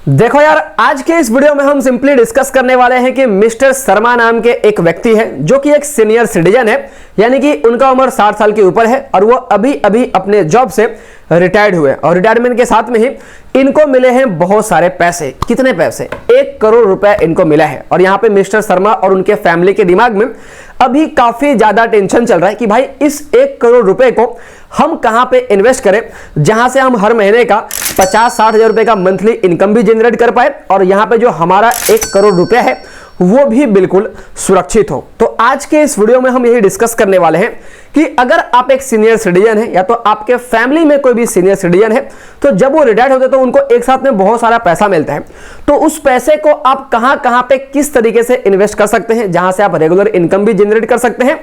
देखो यार, आज के इस वीडियो में हम सिंपली डिस्कस करने वाले हैं कि मिस्टर शर्मा नाम के एक व्यक्ति है जो कि एक सीनियर सिटीजन है, यानी कि उनका उम्र 60 साल के ऊपर है और वो अभी अभी अपने जॉब से रिटायर्ड हुए और रिटायरमेंट के साथ में ही इनको मिले हैं बहुत सारे पैसे। कितने पैसे? 1 करोड़ रुपए इनको मिला है। और यहाँ पे मिस्टर शर्मा और उनके फैमिली के दिमाग में अभी काफी ज्यादा टेंशन चल रहा है कि भाई इस 1 करोड़ रुपए को हम कहां पे इन्वेस्ट करें जहां से हम हर महीने का 50-60 हजार रुपए का मंथली इनकम भी जनरेट कर पाए और यहां पे जो हमारा 1 करोड़ रुपया है वो भी बिल्कुल सुरक्षित हो। तो आज के इस वीडियो में हम यही डिस्कस करने वाले हैं कि अगर आप एक सीनियर सिटीजन है या तो आपके फैमिली में कोई भी सीनियर सिटीजन है, तो जब वो रिटायर्ड होते हैं तो उनको एक साथ में बहुत सारा पैसा मिलता है, तो उस पैसे को आप कहां कहां पे किस तरीके से इन्वेस्ट कर सकते हैं जहां से आप रेगुलर इनकम भी जनरेट कर सकते हैं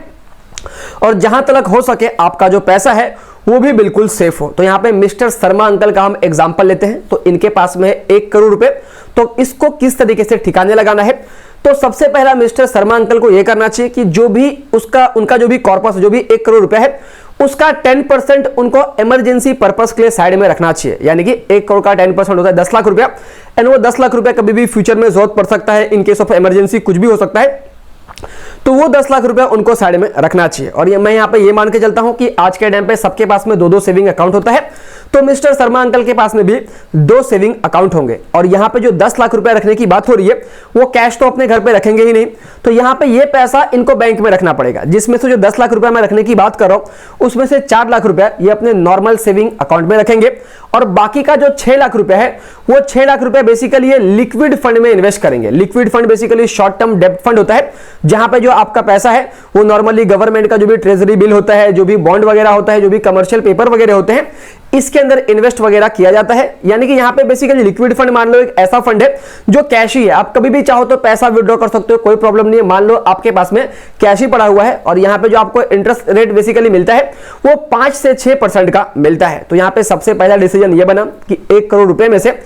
और जहां तक हो सके आपका जो पैसा है वो भी बिल्कुल सेफ हो। तो यहां पे मिस्टर शर्मा अंकल का हम एग्जांपल लेते हैं। तो इनके पास में 1 करोड़ रुपए, तो इसको किस तरीके से ठिकाने लगाना है? तो सबसे पहला मिस्टर शर्मा अंकल को यह करना चाहिए कि जो भी उनका जो भी कॉर्पस, जो भी 1 करोड़ रुपए है उसका 10% उनको इमरजेंसी पर्पस के लिए साइड में रखना चाहिए। यानी कि 1 करोड़ का 10% होता है 10 लाख रुपया, एंड वो 10 लाख रुपया कभी भी फ्यूचर में जरूरत पड़ सकता है, इन केस ऑफ इमरजेंसी कुछ भी हो सकता है, तो वो 10 लाख रुपया उनको साइड में रखना चाहिए। और मैं यहां पे ये मान के चलता हूं कि आज के टाइम पे सबके पास में 2-2 सेविंग अकाउंट होता है, तो मिस्टर शर्मा अंकल के पास में भी 2 सेविंग अकाउंट होंगे। और यहां पे जो 10 लाख रुपया रखने की बात हो रही है वो कैश तो अपने घर पे रखेंगे ही नहीं, तो यहां पे ये पैसा इनको बैंक में रखना पड़ेगा, जिसमें से जो 10 लाख रुपया मैं रखने की बात कर रहा हूं उसमें से 4 लाख रुपया ये अपने नॉर्मल सेविंग अकाउंट में रखेंगे और बाकी का जो 6 लाख रुपया है वो 6 लाख रुपया बेसिकली ये लिक्विड फंड में इन्वेस्ट करेंगे। Liquid fund basically short term डेब्ट फंड होता है, जहां पे जो आपका पैसा है वो नॉर्मली गवर्नमेंट का जो भी ट्रेजरी बिल होता है, जो भी बॉन्ड वगैरह होता है, जो भी कमर्शियल पेपर वगैरह होते हैं, इसके अंदर इन्वेस्ट वगैरह किया जाता है। यानी कि यहां पे बेसिकली लिक्विड फंड मान लो एक ऐसा फंड है जो कैश ही है, आप कभी भी चाहो तो पैसा विड्रॉ कर सकते हो, कोई प्रॉब्लम नहीं है। मान लो आपके पास में कैश ही पड़ा हुआ है और यहां पे जो आपको इंटरेस्ट रेट बेसिकली मिलता है वो 5 से 6% का मिलता है। तो यहां पे सबसे पहला डिसीजन ये बना कि 1 करोड़ रुपए में से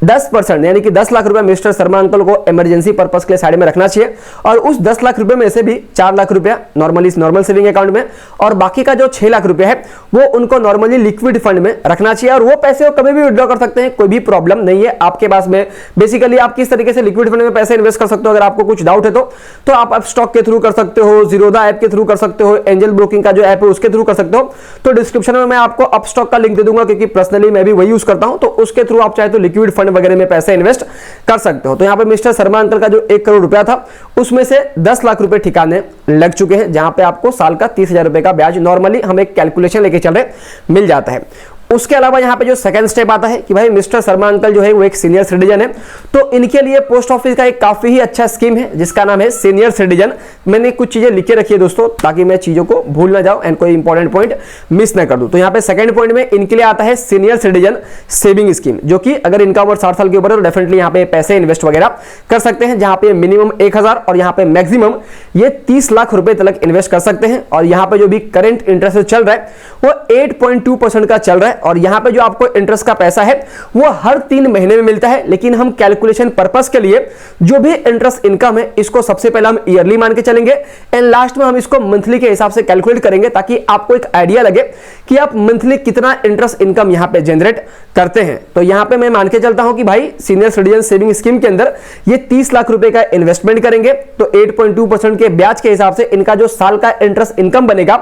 10% यानी कि 10 लाख रुपए मिस्टर शर्मा अंकल को इमरजेंसी पर्पस के लिए साइड में रखना चाहिए और उस 10 लाख रुपए में से भी 4 लाख रुपया नॉर्मली नॉर्मल सेविंग अकाउंट में और बाकी का जो 6 लाख रुपया है वो उनको नॉर्मली लिक्विड फंड में रखना चाहिए और वो पैसे वो कभी भी विड्रॉ कर सकते हैं, कोई भी प्रॉब्लम नहीं है आपके पास में। बेसिकली आप किस तरीके से लिक्विड फंड में पैसे इन्वेस्ट कर सकते हो, अगर आपको कुछ डाउट है तो आप अपस्टॉक के थ्रू कर सकते हो, जीरोधा ऐप के थ्रू कर सकते हो, एंजल ब्रोकिंग का जो ऐप है उसके थ्रू कर सकते हो। तो डिस्क्रिप्शन में मैं आपको अपस्टॉक का लिंक दे दूंगा क्योंकि पर्सनली मैं भी वही यूज करता हूं, तो उसके थ्रू आप चाहे तो लिक्विड फंड वगैरह में पैसे इन्वेस्ट कर सकते हो। तो यहां पे मिस्टर शर्मा अंकल का जो 1 करोड़ रुपया था उसमें से 10 लाख रुपए ठिकाने लग चुके हैं, जहां पे आपको साल का 30,000 रुपए का ब्याज नॉर्मली हम एक कैलकुलेशन लेके चल रहे मिल जाता है। उसके अलावा यहां पे जो सेकंड स्टेप आता है कि भाई मिस्टर शर्मा अंकल जो है वो एक सीनियर सिटीजन है, तो इनके लिए पोस्ट ऑफिस का एक काफी ही अच्छा स्कीम है जिसका नाम है सीनियर सिटीजन। मैंने कुछ चीजें लिख के रखी है दोस्तों ताकि मैं चीजों को भूल ना जाऊं एंड कोई इंपॉर्टेंट पॉइंट मिस ना कर दूं। तो यहां पे सेकंड पॉइंट में इनके लिए आता है सीनियर सिटीजन सेविंग स्कीम, जो कि अगर इनका उम्र 60 साल के ऊपर है तो डेफिनेटली यहां पे पैसे इन्वेस्ट वगैरह कर सकते हैं, जहां पे मिनिमम 1000 और यहां पे मैक्सिमम ये 30 लाख रुपए तक इन्वेस्ट कर सकते हैं। और यहां पे जो भी करंट इंटरेस्ट चल रहा है वो 8.2% का चल रहा है और यहां पे जो आपको इंटरेस्ट का पैसा है वो हर 3 महीने में मिलता है, लेकिन हम कैलकुलेशन पर्पस के लिए जो भी इंटरेस्ट इनकम है इसको सबसे पहले हम ईयरली मान के चलेंगे एंड लास्ट में हम इसको मंथली के हिसाब से कैलकुलेट करेंगे ताकि आपको एक आइडिया लगे कि आप मंथली कितना इंटरेस्ट इनकम यहां पे जनरेट करते हैं। तो यहां पे मैं मान के चलता हूं कि भाई सीनियर सिटीजन सेविंग स्कीम के अंदर ये 30 लाख रुपए का इन्वेस्टमेंट करेंगे तो 8.2% के ब्याज के हिसाब से इनका जो साल का इंटरेस्ट इनकम बनेगा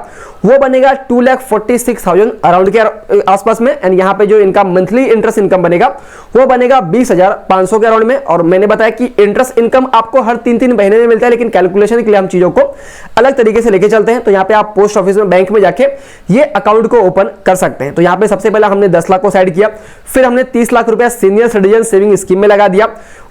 वो बनेगा 2,46,000 अराउंड के आसपास में, एंड यहां पे जो इनका मंथली इंटरेस्ट इनकम बनेगा वो बनेगा 20,500 के अराउंड में। और मैंने बताया कि इंटरेस्ट इनकम आपको हर 3-3 महीने में मिलता है, लेकिन कैलकुलेशन के लिए हम चीजों को अलग तरीके से लेके चलते हैं। तो यहां पे आप पोस्ट ऑफिस में, बैंक में जाके ये अकाउंट को ओपन कर सकते हैं। तो यहां पे सबसे पहले हमने 10 लाख को साइड किया, फिर हमने 30 लाख रुपया सीनियर सिटीजन सेविंग स्कीम में लगा दिया।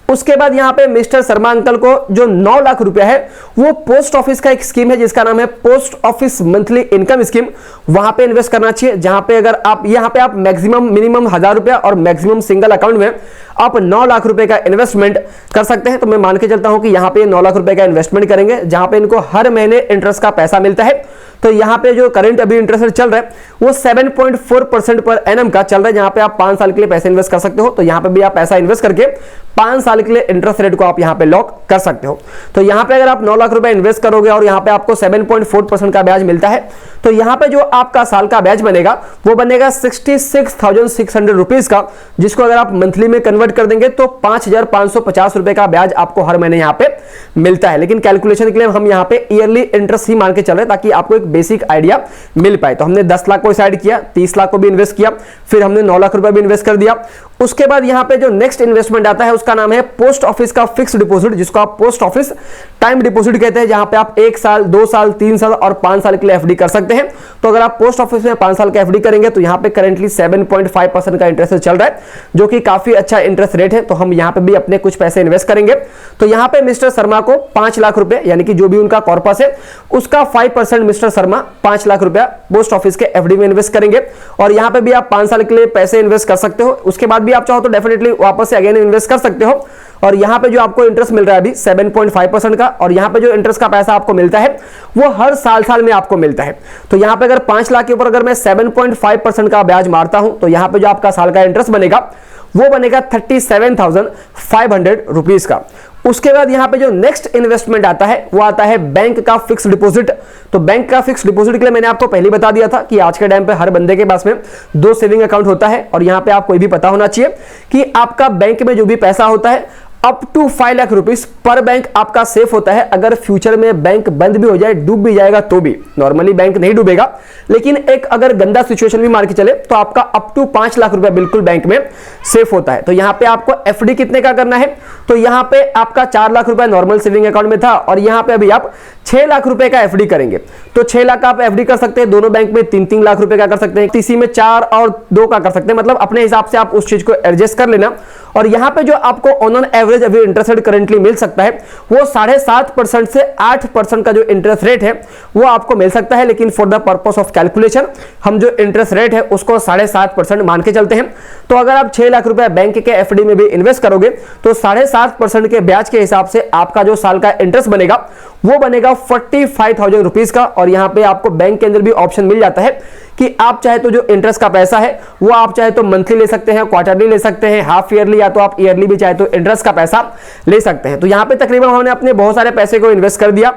उसके बाद यहां पे मिस्टर शर्मा अंकल को जो 9 लाख रुपया है वो पोस्ट ऑफिस का एक स्कीम है जिसका नाम है post office monthly income scheme, वहां पे इन्वेस्ट करना चाहिए, जहां पे अगर आप यहां पे आप मैक्सिमम मिनिमम 1000 रुपया और मैक्सिमम सिंगल अकाउंट में आप 9 लाख रुपए का इन्वेस्टमेंट कर सकते हैं। तो मैं मान के चलता हूं कि यहां पे 9 लाख रुपए का इन्वेस्टमेंट करेंगे जहां पे इनको हर महीने इंटरेस्ट का पैसा मिलता है। तो यहां पे जो करंट अभी इंटरेस्ट रेट चल रहा है वो 7.4% पर एनम का चल रहा है, जहां पे आप 5 साल के लिए पैसे इन्वेस्ट कर सकते हो। तो यहां पे भी आप पैसा इन्वेस्ट करके 5 साल के लिए इंटरेस्ट रेट को आप यहां पे लॉक कर सकते हो। तो यहां पे अगर आप 9 लाख रुपए इन्वेस्ट करोगे और यहां पे आपको 7.4% का ब्याज मिलता है, तो यहां पे जो आपका साल का ब्याज बनेगा वो बनेगा 66,600 रुपीज का, जिसको अगर आप मंथली में कन्वर्ट कन्वर्ट कर देंगे तो 5,550 रुपए का ब्याज आपको हर महीने यहाँ पे मिलता है। लेकिन कैलकुलेशन के लिए हम यहाँ पे ईयरली इंटरेस्ट ही मान के चल रहे हैं ताकि आपको एक बेसिक आइडिया मिल पाए। तो हमने 10 लाख को डिसाइड किया, 30 लाख को भी इन्वेस्ट किया, फिर हमने 9 लाख रुपए भी इन्वेस्ट कर दिया। उसके बाद यहाँ पे जो नेक्स्ट इन्वेस्टमेंट आता है उसका नाम है पोस्ट ऑफिस का फिक्स डिपॉजिट, जिसको आप पोस्ट ऑफिस टाइम डिपॉजिट कहते हैं, जहां पे आप 1 साल, 2 साल, 3 साल और 5 साल के लिए एफडी कर सकते हैं। तो अगर आप पोस्ट ऑफिस में 5 साल का एफडी करेंगे तो यहाँ पे करेंटली 7.5% का इंटरेस्ट चल रहा है, जो कि काफी अच्छा इंटरेस्ट रेट है। तो हम यहाँ पे भी अपने कुछ पैसे इन्वेस्ट करेंगे। तो यहाँ पे मिस्टर शर्मा को 5 लाख रुपए, यानी कि जो भी उनका कॉर्पस है उसका 5% मिस्टर शर्मा 5 लाख रुपया पोस्ट ऑफिस के एफडी में इन्वेस्ट करेंगे। और यहाँ पे भी आप 5 साल के लिए पैसे इन्वेस्ट कर सकते हो। उसके बाद भी आप चाहो तो डेफिनेटली वापस से अगेन इन्वेस्ट कर सकते हो। और यहाँ पे जो आपको इंटरेस्ट मिल रहा है अभी 7.5% का, और यहाँ पे जो इंटरेस्ट का पैसा आपको मिलता है वो हर साल में आपको मिलता है। तो यहाँ पे अगर 5 लाख के ऊपर अगर मैं 7.5% का ब्याज मारता हूं तो यहाँ पे जो आपका साल का इंटरेस्ट बनेगा वो बनेगा 37,500 रुपीज का। उसके बाद यहाँ पे जो नेक्स्ट इन्वेस्टमेंट आता है वो आता है बैंक का फिक्स डिपॉजिट। तो बैंक का फिक्स डिपॉजिट के लिए मैंने आपको पहले बता दिया था कि आज के टाइम पे हर बंदे के पास में 2 सेविंग अकाउंट होता है। और यहाँ पे आपको ये भी पता होना चाहिए कि आपका बैंक में जो भी पैसा होता है अप टू 5 लाख रुपीस पर बैंक आपका सेफ होता है। अगर फ्यूचर में बैंक बंद भी हो जाए, डूब भी जाएगा तो भी, नॉर्मली बैंक नहीं डूबेगा, लेकिन एक अगर गंदा सिचुएशन भी मार के चले तो आपका अप टू 5 लाख रुपया बिल्कुल बैंक में सेफ होता है। तो यहाँ पे आपको एफडी कितने का करना है, तो यहाँ पे आपका 4 लाख रुपया नॉर्मल सेविंग अकाउंट में था और यहाँ पे अभी आप 6 लाख रुपए का एफडी करेंगे। तो 6 लाख का आप एफडी कर सकते हैं, दोनों बैंक में 3-3 लाख रुपए का कर सकते हैं, किसी में 4 और 2 का कर सकते हैं। मतलब अपने हिसाब से आप उस चीज को एडजस्ट कर लेना। और यहाँ पे जो आपको ऑन एवरेज अभी इंटरेस्ट रेट करेंटली मिल सकता है वो 7.5% से 8% का जो इंटरेस्ट रेट है वो आपको मिल सकता है। लेकिन for the purpose of calculation हम जो इंटरेस्ट रेट है उसको 7.5% मान के चलते हैं। तो अगर आप 6 लाख रुपए बैंक के एफडी में भी इन्वेस्ट करोगे तो 7.5% के ब्याज के हिसाब से आपका जो साल का इंटरेस्ट बनेगा वो बनेगा 45,000 रुपीज का। और यहाँ पे आपको बैंक के अंदर भी ऑप्शन मिल जाता है कि आप चाहे तो जो इंटरेस्ट का पैसा है वो आप चाहे तो मंथली ले सकते हैं, क्वार्टरली ले सकते हैं, हाफ ईयरली, या तो आप ईयरली भी चाहे तो इंटरेस्ट का पैसा ले सकते हैं। तो यहाँ पे तकरीबन हमने अपने बहुत सारे पैसे को इन्वेस्ट कर दिया।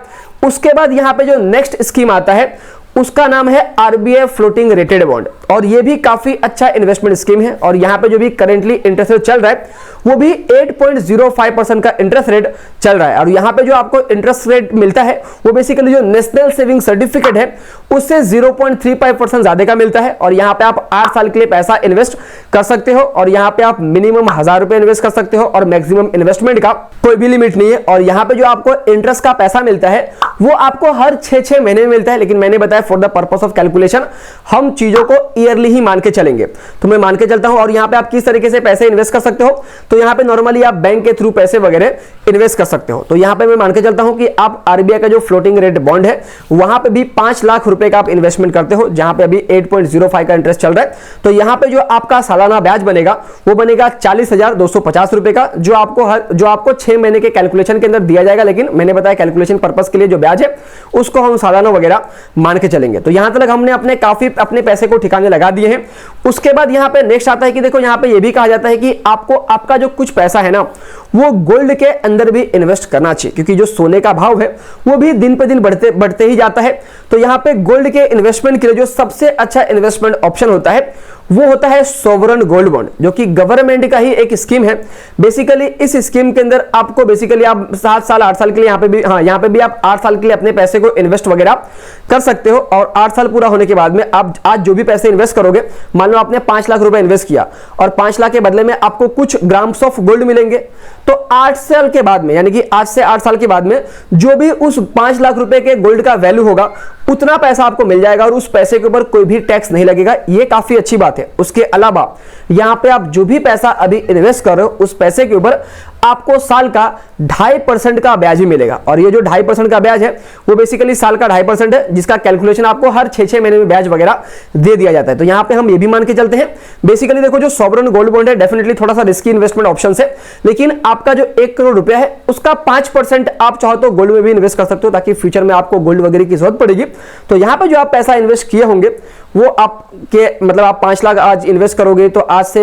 उसके बाद यहाँ पे जो नेक्स्ट स्कीम आता है उसका नाम है आरबीआई फ्लोटिंग रेटेड बॉन्ड, और ये भी काफी अच्छा इन्वेस्टमेंट स्कीम है। और यहाँ पे जो भी करेंटली इंटरेस्ट रेट चल रहा है वो भी 8.05% का इंटरेस्ट रेट चल रहा है। और यहाँ पे जो आपको इंटरेस्ट रेट मिलता है वो बेसिकली जो नेशनल सेविंग सर्टिफिकेट है उससे 0.35% ज्यादा का मिलता है। और यहाँ पे आप 8 साल के लिए पैसा इन्वेस्ट कर सकते हो। और यहाँ पे आप मिनिमम 1000 रुपए इन्वेस्ट कर सकते हो और मैक्सिमम इन्वेस्टमेंट का कोई भी लिमिट नहीं है। और यहाँ पे जो आपको इंटरेस्ट का पैसा मिलता है वो आपको हर 6 महीने में मिलता है। लेकिन मैंने बताया for the purpose of calculation हम चीजों को ईयरली ही मान के चलेंगे। तो मैं मान के चलता हूं। और यहाँ पे आप किस तरीके से पैसे इन्वेस्ट कर सकते हो, तो यहाँ पे नॉर्मली आप बैंक के थ्रू पैसे वगैरह इन्वेस्ट कर सकते हो। तो यहाँ पे मैं मान के चलता हूं कि आप आरबीआई का जो फ्लोटिंग रेट बॉन्ड है वहां पे भी 5 लाख रुपए का आप इन्वेस्टमेंट करते हो, जहां पे अभी 8.05 का इंटरेस्ट चल रहा है। तो यहाँ पे जो आपका सालाना ब्याज बनेगा वो बनेगा 40,250 रुपए का, जो आपको 6 महीने के कैलकुलेशन के अंदर दिया जाएगा। लेकिन मैंने बताया कैलकुलेशन पर्पस के लिए जो ब्याज है उसको हम सालाना वगैरह मान के चलेंगे। तो यहां तक हमने अपने पैसे को ठिकाने लगा दिए हैं। उसके बाद यहाँ पे नेक्स्ट आता है कि देखो यहाँ पे ये भी कहा जाता है कि आपको आपका जो कुछ पैसा है ना वो गोल्ड के अंदर भी इन्वेस्ट करना चाहिए, क्योंकि जो सोने का भाव है वो भी दिन पे दिन बढ़ते ही जाता है। तो यहाँ पे गोल्ड के इन्वेस्टमेंट के लिए जो सबसे अच्छा इन्वेस्टमेंट ऑप्शन होता है वो होता है सोवरन गोल्ड बॉन्ड, जो कि गवर्नमेंट का ही एक स्कीम है। बेसिकली इस स्कीम के अंदर आपको बेसिकली आप 7 साल 8 साल के लिए यहाँ पे भी आप 8 साल के लिए अपने पैसे को इन्वेस्ट वगैरह कर सकते हो। और 8 साल पूरा होने के बाद में आप आज जो भी पैसे इन्वेस्ट करोगे, मान लो आपने 5 लाख रुपए इन्वेस्ट किया और 5 लाख के बदले में आपको कुछ ग्राम्स ऑफ गोल्ड मिलेंगे, तो 8 साल के बाद में, यानी कि आज से 8 साल के बाद में जो भी उस 5 लाख रुपए के गोल्ड का वैल्यू होगा उतना पैसा आपको मिल जाएगा और उस पैसे के ऊपर कोई भी टैक्स नहीं लगेगा। ये काफी अच्छी बात है। उसके अलावा यहां पे आप जो भी पैसा अभी इन्वेस्ट कर रहे हो उस पैसे के ऊपर आपको साल का 2.5% का ब्याज ही मिलेगा। और ये जो 2.5% का ब्याज है वो बेसिकली साल का 2.5% है, जिसका कैलकुलेशन आपको हर 6 महीने में ब्याज वगैरह दे दिया जाता है। तो यहाँ पे हम ये भी मान के चलते हैं। बेसिकली देखो जो सॉवरेन गोल्ड बॉन्ड है डेफिनेटली थोड़ा सा रिस्की इन्वेस्टमेंट ऑप्शन है, लेकिन आपका जो 1 करोड़ रुपया है उसका 5% आप चाहो तो गोल्ड में भी इन्वेस्ट कर सकते हो, ताकि फ्यूचर में आपको गोल्ड वगैरह की जरूरत पड़ेगी। तो यहाँ पे जो आप पैसा इन्वेस्ट किए होंगे वो आपके मतलब आप 5 लाख आज इन्वेस्ट करोगे तो आज से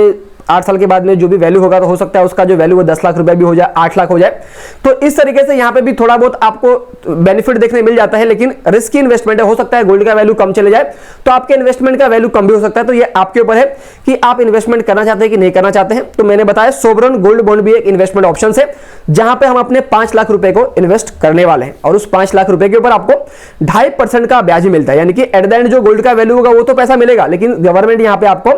8 साल के बाद में जो भी वैल्यू होगा तो हो सकता है उसका जो वैल्यू वो 10 लाख रुपए भी हो जाए, 8 लाख हो जाए। तो इस तरीके से यहाँ पे भी थोड़ा बहुत आपको बेनिफिट देखने मिल जाता है, लेकिन रिस्की इन्वेस्टमेंट है, हो सकता है गोल्ड का वैल्यू कम चले जाए तो आपके इन्वेस्टमेंट का वैल्यू कम भी हो सकता है। तो ये आपके ऊपर है कि आप इन्वेस्टमेंट करना चाहते हैं कि नहीं करना चाहते हैं। तो मैंने बताया सोवरन गोल्ड बॉन्ड भी एक इन्वेस्टमेंट ऑप्शन है जहां पे हम अपने 5 लाख रुपए को इन्वेस्ट करने वाले हैं और उस 5 लाख रुपए के ऊपर आपको 2.5% का ब्याज मिलता है। यानी कि एट द एंड जो गोल्ड का वैल्यू होगा वो तो पैसा मिलेगा, लेकिन गवर्नमेंट यहां पे आपको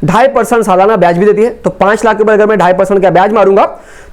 2.5% सालाना ब्याज भी देती है। तो 5 लाख के ऊपर अगर मैं 2.5% का ब्याज मारूंगा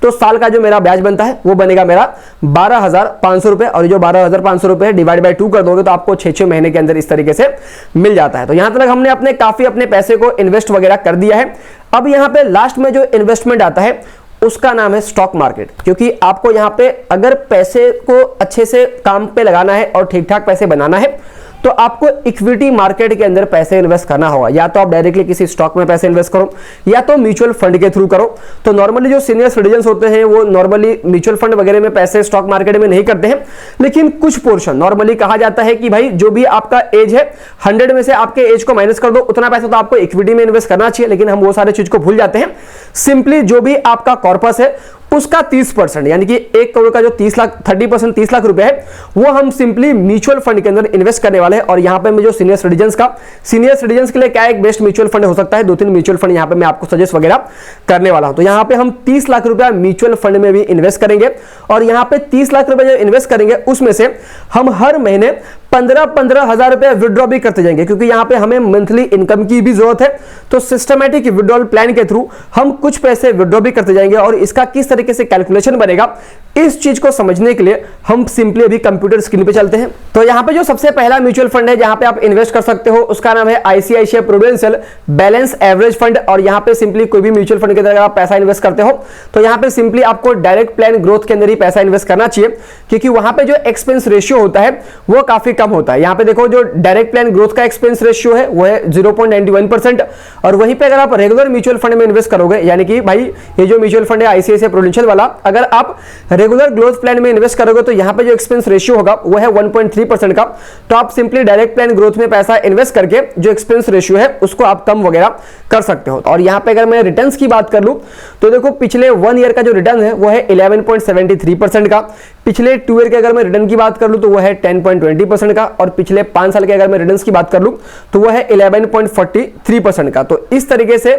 तो साल का जो मेरा ब्याज बनता है वो बनेगा मेरा 12,500 रुपए, और जो 12,500 रुपए है डिवाइड बाय 2 कर दोगे तो आपको 6 महीने के अंदर इस तरीके से मिल जाता है। तो यहां तक हमने अपने काफी अपने पैसे को इन्वेस्ट वगैरह कर दिया है। अब यहां पे लास्ट में जो इन्वेस्टमेंट आता है उसका नाम है स्टॉक मार्केट, क्योंकि आपको यहां पे अगर पैसे को अच्छे से काम पे लगाना है और ठीक ठाक पैसे बनाना है तो आपको इक्विटी मार्केट के अंदर पैसे इन्वेस्ट करना होगा। या तो आप डायरेक्टली किसी स्टॉक में पैसे इन्वेस्ट करो या तो म्यूचुअल फंड के थ्रू करो। तो नॉर्मली जो सीनियर सिटीजन होते हैं वो नॉर्मली म्यूचुअल फंड वगैरह में पैसे स्टॉक मार्केट में नहीं करते हैं, लेकिन कुछ पोर्शन नॉर्मली कहा जाता है कि भाई जो भी आपका एज है 100 में से आपके एज को माइनस कर दो, उतना पैसा तो आपको इक्विटी में इन्वेस्ट करना चाहिए, लेकिन हम वो सारे चीज को भूल जाते हैं। सिंपली जो भी आपका कॉर्पस है उसका 30% यानी कि 1 करोड़ का जो 30% 30 लाख रुपए है वो हम सिंपली म्यूचुअल फंड के अंदर इन्वेस्ट करने वाले हैं। और यहां पे मैं जो सीनियर सिटीजन्स के लिए क्या एक बेस्ट म्यूचुअल फंड हो सकता है, 2-3 म्यूचुअल फंड यहां पे मैं आपको सजेस्ट वगैरह करने वाला हूं। तो यहां पे हम 30 लाख रुपया म्यूचुअल फंड में भी इन्वेस्ट करेंगे और यहां पे 30 लाख रुपए जो इन्वेस्ट करेंगे उसमें से हम हर महीने 15 हजार रुपए विड्रॉ भी करते जाएंगे, क्योंकि यहां पे हमें मंथली इनकम की भी जरूरत है। तो सिस्टमैटिक विड्रॉल प्लान के थ्रू हम कुछ पैसे विड्रॉ भी करते जाएंगे और इसका किस तरीके से कैलकुलेशन बनेगा इस चीज को समझने के लिए हम सिंपली अभी कंप्यूटर स्क्रीन पे चलते हैं। तो यहां पे जो सबसे पहला म्यूचुअल फंड है जहां पे आप इन्वेस्ट कर सकते हो उसका नाम है ICICI prudential balance average fund. और यहां पे सिंपली कोई भी म्यूचुअल फंड के अंदर आप पैसा इन्वेस्ट करते हो तो यहां पे सिंपली आपको डायरेक्ट प्लान ग्रोथ के अंदर ही पैसा इन्वेस्ट करना चाहिए, क्योंकि वहां पे जो एक्सपेंस रेशियो होता है वो काफी कम होता है। यहां पे देखो जो डायरेक्ट प्लान ग्रोथ का एक्सपेंस रेशियो है वो है 0.91%, और वहीं पे अगर आप रेगुलर म्यूचुअल फंड में इन्वेस्ट करोगे, यानी कि भाई ये जो म्यूचुअल फंड है आईसीआईसीआई प्रूडेंशियल वाला, अगर आप रेगुलर ग्रोथ प्लान में इन्वेस्ट करोगे तो यहां पे जो एक्सपेंस रेशियो होगा वो है 1.3% का। तो आप सिंपली डायरेक्ट प्लान ग्रोथ में पैसा इन्वेस्ट करके जो एक्सपेंस रेशियो है उसको आप कम वगैरह कर सकते हो। और यहां पे अगर मैं रिटर्न्स की बात कर लूं तो देखो पिछले 1 ईयर का जो रिटर्न है वो है 11.73% का, पिछले 2 ईयर के अगर मैं रिटर्न की बात कर लूं तो वो है 10.20% का, और पिछले 5 साल के अगर मैं रिटर्न्स की बात कर लूं तो वो है 11.43% का। तो इस तरीके से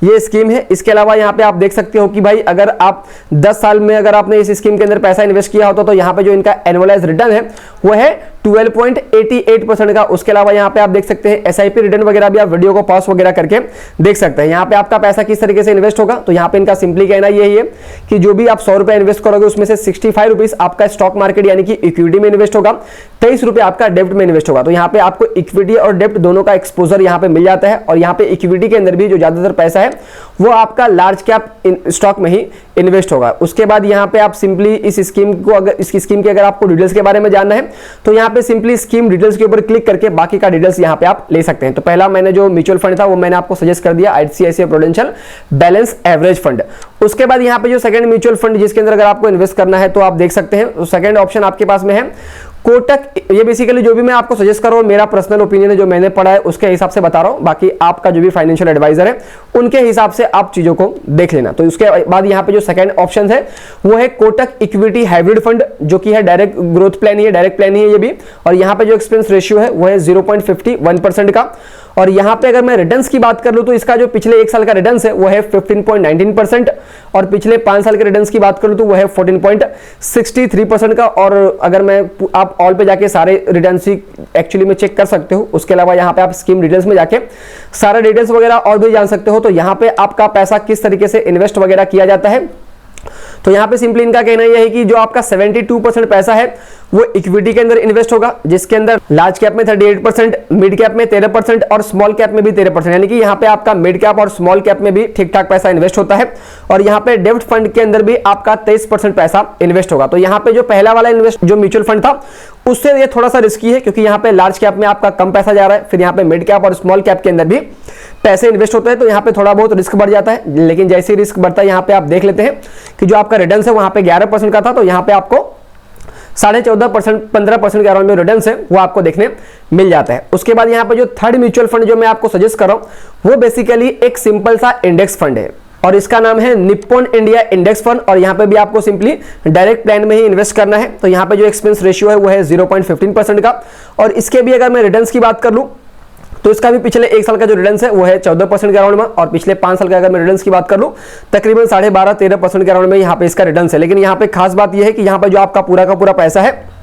ये स्कीम है। इसके अलावा यहाँ पे आप देख सकते हो कि भाई अगर आप 10 साल में अगर आपने इस स्कीम के अंदर पैसा इन्वेस्ट किया होता तो यहाँ पे जो इनका एनुअलाइज रिटर्न है वो है 12.88% का। उसके अलावा यहाँ पे आप देख सकते हैं एसआईपी रिटर्न वगैरह भी आप वीडियो को पॉज वगैरह करके देख सकते हैं। यहाँ पे आपका पैसा किस तरीके से इन्वेस्ट होगा तो यहाँ पे इनका सिंपली कहना यही है कि जो भी आप 100 रुपए इन्वेस्ट करोगे उसमें से 65 रुपीज आपका स्टॉक मार्केट यानी कि इक्विटी में इन्वेस्ट होगा, 23 रुपए आपका डेब्ट में इन्वेस्ट होगा। तो यहाँ पे आपको इक्विटी और डेब्ट दोनों का एक्सपोजर यहाँ पे मिल जाता है। और यहाँ पे इक्विटी के अंदर भी जो ज्यादातर पैसा है वो आपका लार्ज कैप स्टॉक में ही इन्वेस्ट होगा। उसके बाद यहाँ पे आप सिंपली इस स्कीम को इस स्कीम के अगर आपको डिटेल्स के बारे में जानना है तो यहाँ पे सिंपली स्कीम डिटेल्स के ऊपर क्लिक करके बाकी का डिटेल्स यहाँ पे आप ले सकते हैं। तो पहला मैंने जो म्यूचुअल फंड था वो मैंने आपको सजेस्ट कर दिया ICICI prudential balance average fund. उसके बाद यहाँ पे जो सेकंड म्यूचुअल फंड जिसके अंदर अगर आपको इन्वेस्ट करना है तो आप देख सकते हैं सेकंड ऑप्शन आपके पास में है कोटक। ये बेसिकली जो भी मैं आपको सजेस्ट कर रहा हूं मेरा पर्सनल ओपिनियन है, जो मैंने पढ़ा है उसके हिसाब से बता रहा हूं, बाकी आपका जो भी फाइनेंशियल एडवाइजर है उनके हिसाब से आप चीजों को देख लेना। तो उसके बाद यहाँ पे जो सेकंड ऑप्शन है वो है कोटक इक्विटी हाइब्रिड फंड, जो कि है डायरेक्ट ग्रोथ प्लान ही है, डायरेक्ट प्लान ही है ये भी। और यहाँ पे जो एक्सपेंस रेशियो है वो है 0.51% का। और यहाँ पे अगर मैं रिटर्न्स की बात कर लूं तो इसका जो पिछले 1 साल का रिटर्न्स है वो है 15.19%, और पिछले 5 साल के रिटर्न्स की बात करूं तो वो है 14.63% का। और अगर मैं आप ऑल पे जाके सारे रिटर्न्स ही एक्चुअली में चेक कर सकते हो। उसके अलावा यहाँ पे आप स्कीम डिटेल्स में जाके सारे डिटेल्स वगैरह और भी जान सकते हो। तो यहाँ पे आपका पैसा किस तरीके से इन्वेस्ट वगैरह किया जाता है तो यहाँ पे सिंपली इनका कहना यह है कि जो आपका 72% पैसा है वो इक्विटी के अंदर इन्वेस्ट होगा, जिसके अंदर लार्ज कैप में 38%, मिड कैप में 13% और स्मॉल कैप में भी 13%, यानी कि यहाँ पे आपका मिड कैप और स्मॉल कैप में भी ठीक ठाक पैसा इन्वेस्ट होता है। और यहाँ पे डेब्ट फंड के अंदर भी आपका 23% पैसा इन्वेस्ट होगा। तो यहाँ पे जो पहला वाला इन्वेस्ट जो म्यूचुअल फंड था उससे ये थोड़ा सा रिस्की है, क्योंकि यहाँ पे लार्ज कैप में आपका कम पैसा जा रहा है, फिर यहाँ पे मिड कैप और स्मॉल कैप के अंदर भी पैसे इन्वेस्ट होते हैं, तो यहाँ पे थोड़ा बहुत रिस्क बढ़ जाता है। लेकिन जैसे ही रिस्क बढ़ता है यहाँ पे आप देख लेते हैं कि जो आपका रिटर्न है वहां पे 11% का था, तो यहाँ पे आपको 14.5% 15% के अराउंड में रिटर्न है वो आपको देखने मिल जाता है। उसके बाद यहाँ पे जो थर्ड म्यूचुअल फंड जो मैं आपको सजेस्ट कर रहा हूँ वो बेसिकली एक सिंपल सा इंडेक्स फंड है। और इसका नाम है निप्पॉन इंडिया इंडेक्स फंड, और यहाँ पे भी आपको सिंपली डायरेक्ट प्लान में ही इन्वेस्ट करना है। तो यहाँ पे जो एक्सपेंस रेशियो है वो है 0.15% का। और इसके भी अगर मैं रिटर्न्स की बात कर लूँ तो इसका भी पिछले 1 साल का जो रिटर्न्स है वो है 14% के अराउंड में, और पिछले 5 साल का अगर मैं रिटर्न्स की बात कर लूँ तकरीबन 12.5-13% के अराउंड में यहाँ पे इसका रिटर्न्स है। लेकिन यहाँ पे खास बात यह है कि यहाँ पे जो आपका पूरा का पूरा पैसा है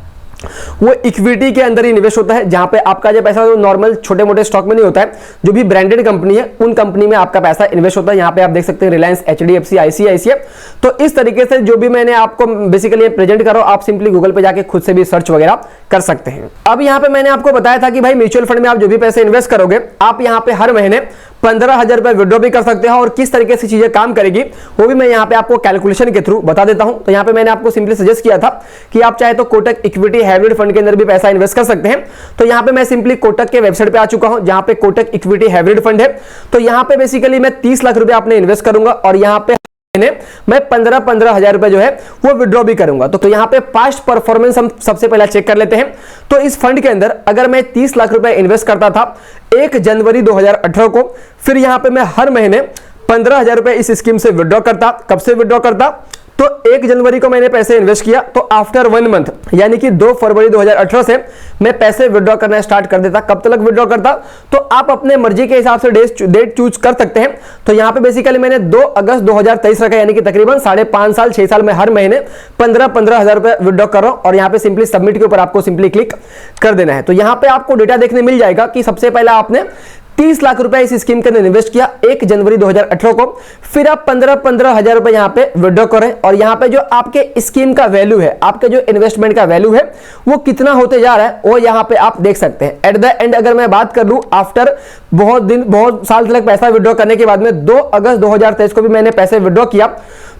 वो इक्विटी के अंदर ही निवेश होता है, जहां पे आपका जो पैसा नॉर्मल छोटे मोटे स्टॉक में नहीं होता है, जो भी ब्रांडेड कंपनी है उन कंपनी में आपका पैसा इन्वेस्ट होता है। यहाँ पे आप देख सकते हैं रिलायंस, एचडीएफसी, आईसीआईसीआई। तो इस तरीके से जो भी मैंने आपको बेसिकली प्रेजेंट करो, आप सिंपली गूगल पे जाके खुद से भी सर्च वगैरह कर सकते हैं। अब यहाँ पे मैंने आपको बताया था कि भाई म्यूचुअल फंड में आप जो भी पैसे इन्वेस्ट करोगे, आप यहाँ पे हर महीने 15,000 रुपए विड्रॉ भी कर सकते हो, और किस तरीके से चीजें काम करेगी वो भी मैं यहाँ पे आपको कैलकुलेशन के थ्रू बता देता हूं। तो यहाँ पे मैंने आपको सिंपली सजेस्ट किया था कि आप चाहे तो कोटक इक्विटी हाइब्रिड फंड के अंदर भी पैसा इन्वेस्ट कर सकते हैं। तो यहाँ पे मैं सिंपली कोटक के वेबसाइट पे आ चुका हूं, जहां पे कोटक इक्विटी हाइब्रिड फंड है। तो यहाँ पे बेसिकली मैं 30 लाख रुपए आपने इन्वेस्ट करूंगा, और यहाँ पे मैं 15,000 रुपए जो है वो विड्रॉ भी करूंगा। तो यहाँ पे पास्ट परफॉर्मेंस हम सबसे पहले चेक कर लेते हैं। तो इस फंड के अंदर अगर मैं 30 लाख रुपए इन्वेस्ट करता था 1 जनवरी 2018 को, फिर यहाँ पे मैं हर महीने 15,000 रुपए इस स्कीम से विड्रॉ करता। कब से विड्रॉ करता? तो 1 जनवरी को मैंने पैसे इन्वेस्ट किया, तो आफ्टर 1 मंथ यानी कि 2 फरवरी 2018 से मैं पैसे विड्रॉ करना स्टार्ट कर देता। कब तक विड्रॉ करता? तो आप अपने मर्जी के हिसाब से डेट चूज कर सकते हैं। तो यहाँ पे बेसिकली मैंने 2 अगस्त 2023 रखा, यानी कि तकरीबन 5.5 साल 6 साल में हर महीने 15,000 रुपए विड्रॉ कर रहा हूं। और यहाँ पे सिंपली सबमिट के ऊपर आपको सिंपली क्लिक कर देना है। तो यहाँ पे आपको डेटा देखने मिल जाएगा कि सबसे पहले आपने 30 लाख रुपए इस स्कीम के अंदर इन्वेस्ट किया 1 जनवरी 2018 को, फिर आप 15,000 रुपए यहाँ पे विड्रॉ करें, और यहाँ पे जो आपके स्कीम का वैल्यू है, आपके जो इन्वेस्टमेंट का वैल्यू है वो कितना होते जा रहा है वो यहाँ पे आप देख सकते हैं। एट द एंड अगर मैं बात कर लूं आफ्टर बहुत साल तक पैसा विड्रॉ करने के बाद में 2 अगस्त 2023 को भी मैंने पैसे विड्रॉ किया,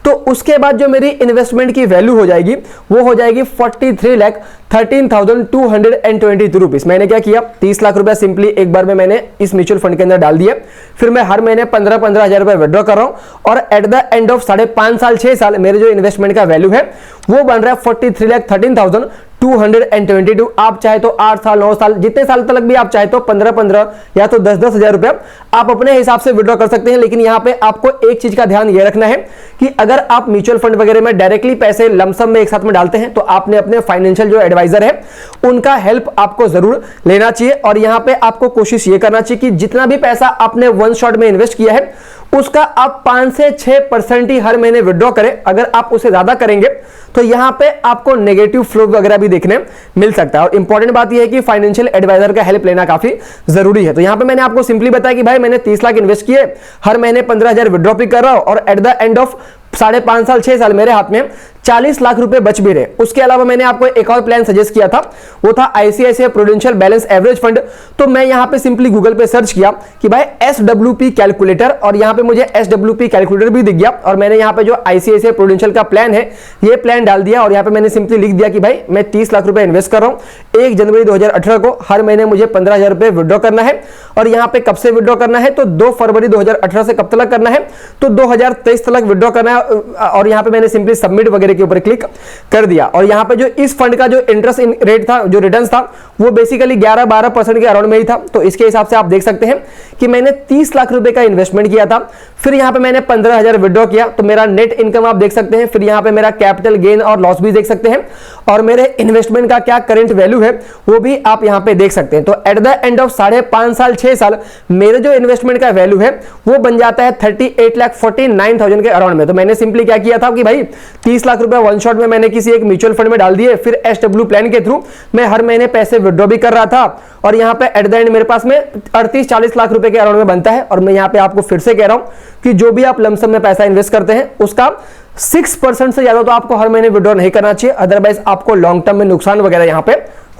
तो उसके बाद जो मेरी इन्वेस्टमेंट की वैल्यू हो जाएगी वो हो जाएगी 43,13,222 रुपीस। मैंने क्या किया, 30 लाख रुपए सिंपली एक बार में मैंने इस म्यूचुअल फंड के अंदर डाल दिए, फिर मैं हर महीने 15,000 रुपए विड्रॉ कर रहा हूं, और एट द एंड ऑफ 5.5 साल 6 साल मेरे जो इन्वेस्टमेंट का वैल्यू है वो बन रहा है 43,13,222। आप चाहे तो 8 साल 9 साल जितने साल तक भी आप चाहे तो 15,000 या तो 10,000 हजार रुपए आप अपने हिसाब से विड्रॉ कर सकते हैं। लेकिन यहाँ पे आपको एक चीज का ध्यान ये रखना है कि अगर आप म्यूचुअल फंड वगैरह में डायरेक्टली पैसे लमसम में एक साथ में डालते हैं तो आपने अपने फाइनेंशियल जो एडवाइजर है उनका हेल्प आपको जरूर लेना चाहिए। और यहाँ पे आपको कोशिश ये करना चाहिए कि जितना भी पैसा आपने वन शॉट में इन्वेस्ट किया है उसका आप 5 से 6% ही हर महीने विड्रॉ करें। अगर आप उसे ज्यादा करेंगे तो यहां पे आपको नेगेटिव फ्लो वगैरह भी देखने मिल सकता है। और इंपॉर्टेंट बात यह है कि फाइनेंशियल एडवाइजर का हेल्प लेना काफी जरूरी है। तो यहां पे मैंने आपको सिंपली बताया कि भाई मैंने 30 लाख इन्वेस्ट किए, हर महीने 15,000 विड्रॉ भी कर रहा हूं, और एट द एंड ऑफ 5.5 साल 6 साल मेरे हाथ में 40 लाख रुपए बच भी रहे। उसके अलावा मैंने आपको एक और प्लान सजेस्ट किया था, वो था ICICI prudential balance average fund. तो मैं यहां पे सिंपली गूगल पे सर्च किया कि भाई एसडब्ल्यूपी कैलकुलेटर, और यहां पे मुझे एसडब्ल्यूपी कैलकुलेटर भी दिख गया, और मैंने यहां पे जो आईसीआईसीआई प्रूडेंशियल का प्लान है ये प्लान डाल दिया। और यहां पे मैंने सिंपली लिख दिया कि भाई मैं 30 लाख रुपए इन्वेस्ट कर रहा हूं 1 जनवरी 2018 को, हर महीने मुझे 15,000 रुपए विड्रॉ करना है। और यहां पे कब से विड्रॉ करना है, तो 2 फरवरी 2018 से कब तक करना है, तो 2023 तक विड्रॉ करना है। और यहां पे मैंने सिंपली सबमिट वगैरह के ऊपर क्लिक कर दिया। और यहां पे जो इस फंड का जो इंटरेस्ट रेट था, जो रिटर्न्स था, वो बेसिकली 11-12% के अराउंड में ही था। तो इसके हिसाब से आप देख सकते हैं कि मैंने 30 लाख रुपए का इन्वेस्टमेंट किया था, फिर यहां पे मैंने 15,000 विड्रॉ किया, तो मेरा नेट इनकम आप देख सकते हैं, फिर यहां पे मेरा कैपिटल गेन और लॉस भी देख सकते हैं, और मेरे इन्वेस्टमेंट का क्या करंट वैल्यू है वो भी आप यहां पे देख सकते हैं। तो एट द एंड ऑफ 5.5 साल 6 साल मेरे जो इन्वेस्टमेंट का वैल्यू है वो बन जाता है 38,49,000 के अराउंड में। तो मैंने सिंपली क्या किया था कि भाई 30 लाख रुपए वन शॉट में मैंने किसी एक म्यूचुअल फंड में डाल दिए, फिर एसडब्ल्यू प्लान के थ्रू मैं हर महीने पैसे विड्रॉ भी कर रहा था, और यहां पे एट द एंड मेरे पास में 38-40 लाख रुपए के अराउंड में बनता है। और मैं यहां पे आपको फिर से कह रहा हूं कि जो भी आप लमसम में पैसा इन्वेस्ट करते हैं उसका 6% से ज्यादा तो आपको हर महीने विड्रॉ नहीं करना चाहिए, अदरवाइज आपको लॉन्ग टर्म में नुकसान वगैरह यहां पे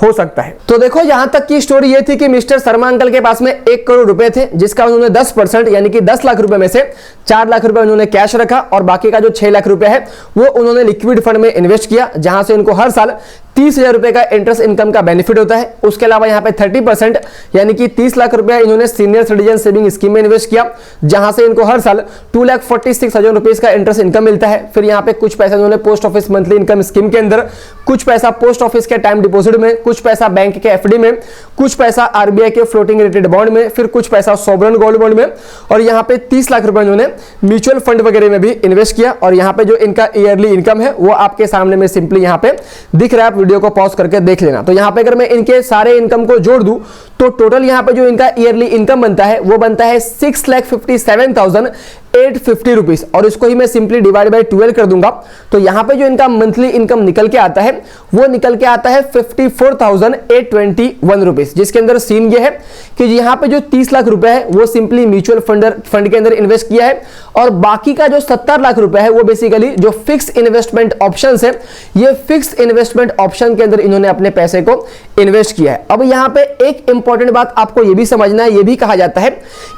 हो सकता है। तो देखो यहां तक की स्टोरी ये थी कि मिस्टर शर्मा अंकल के पास में 1 करोड़ रुपए थे, जिसका उन्होंने 10% यानी कि 10 लाख रुपए में से 4 लाख रुपए उन्होंने कैश रखा, और बाकी का जो 6 लाख रुपए है वो उन्होंने लिक्विड फंड में इन्वेस्ट किया, जहां से उनको हर साल 30,000 रुपए का इंटरेस्ट इनकम का बेनिफिट होता है। उसके अलावा यहाँ पे 30% यानी कि 30 लाख रुपया इन्होंने सीनियर सिटीजन सेविंग स्कीम में इन्वेस्ट किया, जहां से इनको हर साल 2,46,000 रुपीज का इंटरेस्ट इनकम मिलता है। फिर यहाँ पे कुछ पैसा इन्होंने post office monthly income scheme के अंदर, कुछ पैसा पोस्ट ऑफिस के टाइम डिपॉजिट में, कुछ पैसा बैंक के एफडी में, कुछ पैसा आरबीआई के फ्लोटिंग रेटेड बॉन्ड में, फिर कुछ पैसा सॉवरेन गोल्ड बॉन्ड में, और यहाँ पे 30 लाख रुपए इन्होंने म्यूचुअल फंड वगैरह में भी इन्वेस्ट किया। और यहाँ पे जो इनका ईयरली इनकम है वो आपके सामने में सिंपली यहाँ पे दिख रहा है, आप वीडियो को पॉज करके देख लेना। तो यहाँ पे अगर मैं इनके सारे इनकम को जोड़ दूं तो टोटल यहाँ पे जो इनका ईयरली इनकम बनता है वो बनता है 6,57,850 रुपीज, और इसको ही मैं सिंपली डिवाइड बाय 12 कर दूंगा। तो यहाँ पे जो इनका मंथली इनकम निकल के आता है वो निकल के आता है 54,821 रुपीज, जिसके अंदर सीन ये है कि यहाँ पे जो 30 लाख रुपए है वो सिंपली म्यूचुअल फंड के अंदर इन्वेस्ट किया है, और बाकी का जो 70 लाख रुपए है वो बेसिकली जो फिक्स इन्वेस्टमेंट ऑप्शन है, ये फिक्स इन्वेस्टमेंट ऑप्शन के अंदर इन्होंने अपने पैसे को इन्वेस्ट किया है। अब यहाँ पे एक इंपॉर्टेंट बात आपको ये भी समझना है, ये भी कहा जाता है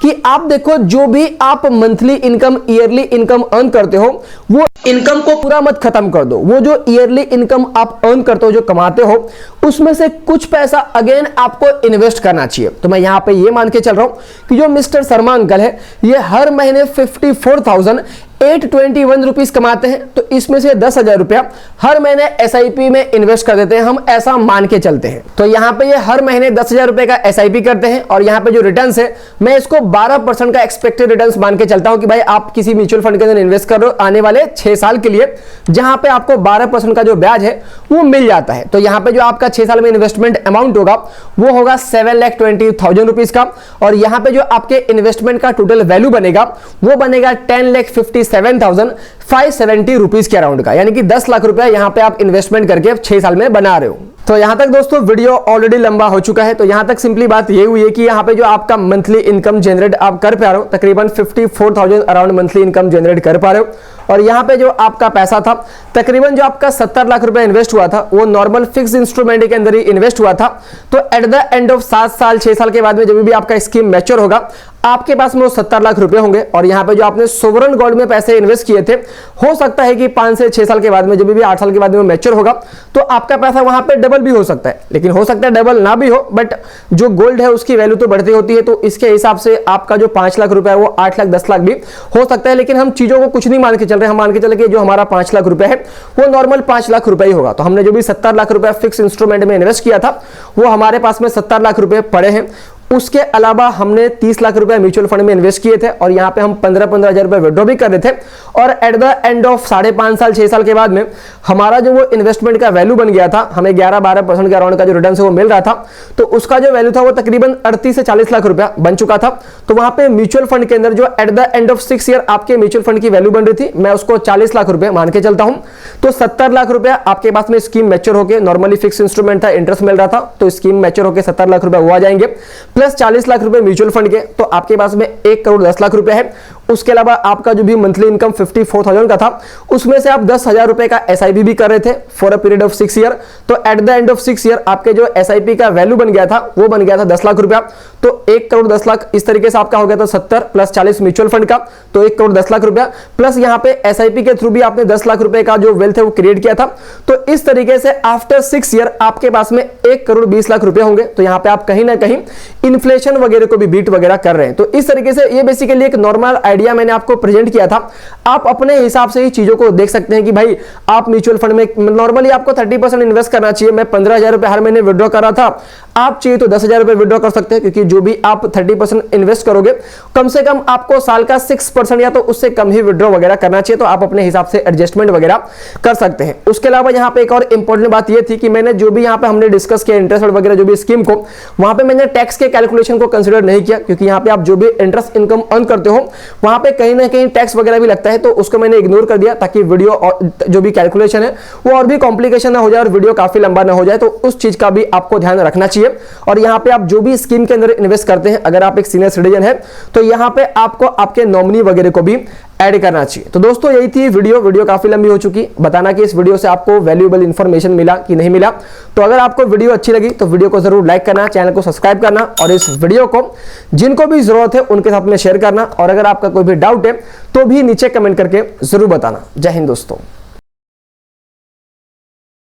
कि आप देखो जो भी आप monthly income yearly income earn करते हो वो इनकम को पूरा मत खत्म कर दो। वो जो ईयरली इनकम आप अर्न करते हो, जो कमाते हो, उसमें से कुछ पैसा अगेन आपको इन्वेस्ट करना चाहिए। तो मैं यहां पे ये मान के चल रहा हूं कि जो मिस्टर शर्मा अंकल है ये हर महीने 54,821 रुपीज कमाते हैं, तो इसमें से 10,000 रुपया हर महीने एसआईपी में इन्वेस्ट कर देते हैं, हम ऐसा मान के चलते हैं। तो यहाँ पे ये हर महीने 10,000 रुपए का एसआईपी करते हैं, और यहाँ पे जो रिटर्न्स है मैं इसको 12% का एक्सपेक्टेड रिटर्न्स मान के चलता हूं कि भाई आप किसी म्यूचुअल फंड के अंदर इन्वेस्ट कर रहे हो आने वाले 6 साल के लिए, जहां पे आपको 12% का जो ब्याज है वो मिल जाता है। तो यहाँ पे जो आपका 6 साल में इन्वेस्टमेंट अमाउंट होगा वो होगा 7,20,000 रुपीज का, और यहाँ पे जो आपके इन्वेस्टमेंट का टोटल वैल्यू बनेगा वो बनेगा 10,57,570 रुपीज के अराउंड का, यानी कि 10 लाख रुपया यहाँ पे आप इन्वेस्टमेंट करके 6 साल में बना रहे हो। तो यहां तक दोस्तों वीडियो ऑलरेडी लंबा हो चुका है, तो यहां तक सिंपली बात ये हुई है कि यहाँ पे जो आपका मंथली इनकम जनरेट आप कर पा रहे हो, तकरीबन 54,000 अराउंड मंथली इनकम जनरेट कर पा रहे हो, और यहाँ पे जो आपका पैसा था तकरीबन जो आपका 70 लाख रुपए इन्वेस्ट हुआ था वो नॉर्मल फिक्स इंस्ट्रूमेंट के अंदर ही इन्वेस्ट हुआ था। तो एट द एंड ऑफ 7 साल 6 साल के बाद में जब भी आपका स्कीम मैच्योर होगा आपके पास में वो 70 लाख रुपए होंगे, और यहाँ पे जो आपने सोवरेन गोल्ड में पैसे इन्वेस्ट किए थे हो सकता है कि 5 से 6 साल के बाद में जब भी 8 साल के बाद में मैच्योर होगा तो आपका पैसा वहां पे डबल भी हो सकता है, लेकिन हो सकता है डबल ना भी हो, बट जो गोल्ड है उसकी वैल्यू तो बढ़ती होती है। तो इसके हिसाब से आपका जो 5 लाख रुपए है वो 8 लाख 10 लाख भी हो सकता है, लेकिन हम चीजों को कुछ नहीं मान के चल रहे, हम मान के चले कि जो हमारा 5 लाख रुपए है वो नॉर्मल 5 लाख रुपए ही होगा। तो हमने जो भी 70 लाख रुपए फिक्स इंस्ट्रूमेंट में इन्वेस्ट किया था वो हमारे पास में 70 लाख रुपए पड़े हैं। उसके अलावा हमने 30 लाख रुपए म्यूचुअल फंड में इन्वेस्ट किए थे, और यहाँ पे हम 15,000 रुपए विड्रॉ भी कर रहे थे, और एट द एंड ऑफ 5.5 साल 6 साल के बाद में हमारा जो वो इन्वेस्टमेंट का वैल्यू बन गया था, हमें 11-12% के अराउंड का जो रिटर्न है वो मिल रहा था, तो उसका जो वैल्यू था वो तकरीबन 38 से 40 लाख रुपया बन चुका था। तो वहां पे म्यूचुअल फंड के अंदर जो eight the end of 6 year आपके म्यूचुअल फंड की वैल्यू बन रही थी, मैं उसको 40 लाख रुपए मान के चलता हूं। तो 70 लाख रुपया आपके पास में स्कीम मैच्योर होकर, नॉर्मली फिक्स इंस्ट्रूमेंट था, इंटरेस्ट मिल रहा था, तो स्कीम मैच्योर होकर 70 लाख रुपया वो आ जाएंगे, प्लस 40 लाख रुपए म्यूचुअल फंड के, तो आपके पास में 1,10,00,000 रुपए है। उसके अलावा आपका जो भी मंथली इनकम 54,000 का था उसमें से आप 10,000 रुपए का एसआईपी भी कर रहे थे for a period of 6 year. तो at the end of 6 year आपके जो एसआईपी का वैल्यू बन गया था वो बन गया था 10 लाख रुपया। तो 1,10,00,000 इस तरीके से आपका हो गया था 70 प्लस 40 म्यूचुअल फंड का, तो 1,10,00,000 रुपया, प्लस यहाँ पे एसआईपी के थ्रू भी आपने 10 लाख रुपए का जो वेल्थ है वो क्रिएट किया था। तो इस तरीके से आफ्टर 6 ईयर आपके पास में 1,20,00,000 रुपए होंगे। तो यहाँ पे आप कहीं ना कहीं इन्फ्लेशन वगैरह को भी बीट वगैरह कर रहे हैं। तो इस तरीके से ये बेसिकली एक नॉर्मल आइडिया मैंने आपको प्रेजेंट किया था। आप अपने हिसाब से ही चीजों को देख सकते हैं कि भाई आप म्यूचुअल फंड में नॉर्मली आपको 30% इन्वेस्ट करना चाहिए। मैं 15,000 रुपए हर महीने विड्रॉ कर रहा था, आप चाहिए तो 10,000 रुपए विड्रॉ कर सकते हैं, क्योंकि जो भी आप 30% इन्वेस्ट करोगे कम से कम आपको साल का 6% या तो उससे कम ही विड्रॉ वगैरह करना चाहिए। तो आप अपने हिसाब से एडजस्टमेंट वगैरह कर सकते हैं। उसके अलावा यहाँ पे एक और इंपॉर्टेंट बात यह थी कि मैंने जो भी यहाँ पे हमने डिस्कस किया इंटरेस्ट वगैरह जो भी स्कीम को, वहां पे मैंने टैक्स के कैलकुलेशन को कंसीडर नहीं किया, क्योंकि यहाँ पे आप जो भी इंटरेस्ट इनकम अर्न करते हो वहां पे कहीं ना कहीं टैक्स वगैरह भी लगता है। तो उसको मैंने इग्नोर कर दिया ताकि वीडियो और जो भी कैलकुलेशन है वो और भी कॉम्प्लिकेशन ना हो जाए और वीडियो काफी लंबा ना हो जाए। तो उस चीज का भी आपको ध्यान रखना चाहिए। और यहाँ पे आप जो भी स्कीम के अंदर इन्वेस्ट करते हैं, अगर आप एक सीनियर सिटीजन है तो यहाँ पे आपको आपके नॉमिनी वगैरह को भी ऐड करना चाहिए। तो दोस्तों यही थी वीडियो काफी लंबी हो चुकी। बताना कि इस वीडियो से आपको वैल्यूएबल इंफॉर्मेशन मिला कि नहीं मिला। तो अगर आपको वीडियो अच्छी लगी तो वीडियो को जरूर लाइक करना, चैनल को सब्सक्राइब करना और इस वीडियो को जिनको भी जरूरत है उनके साथ में शेयर करना। और अगर आपका कोई भी डाउट है तो भी नीचे कमेंट करके जरूर बताना। जय हिंद दोस्तों।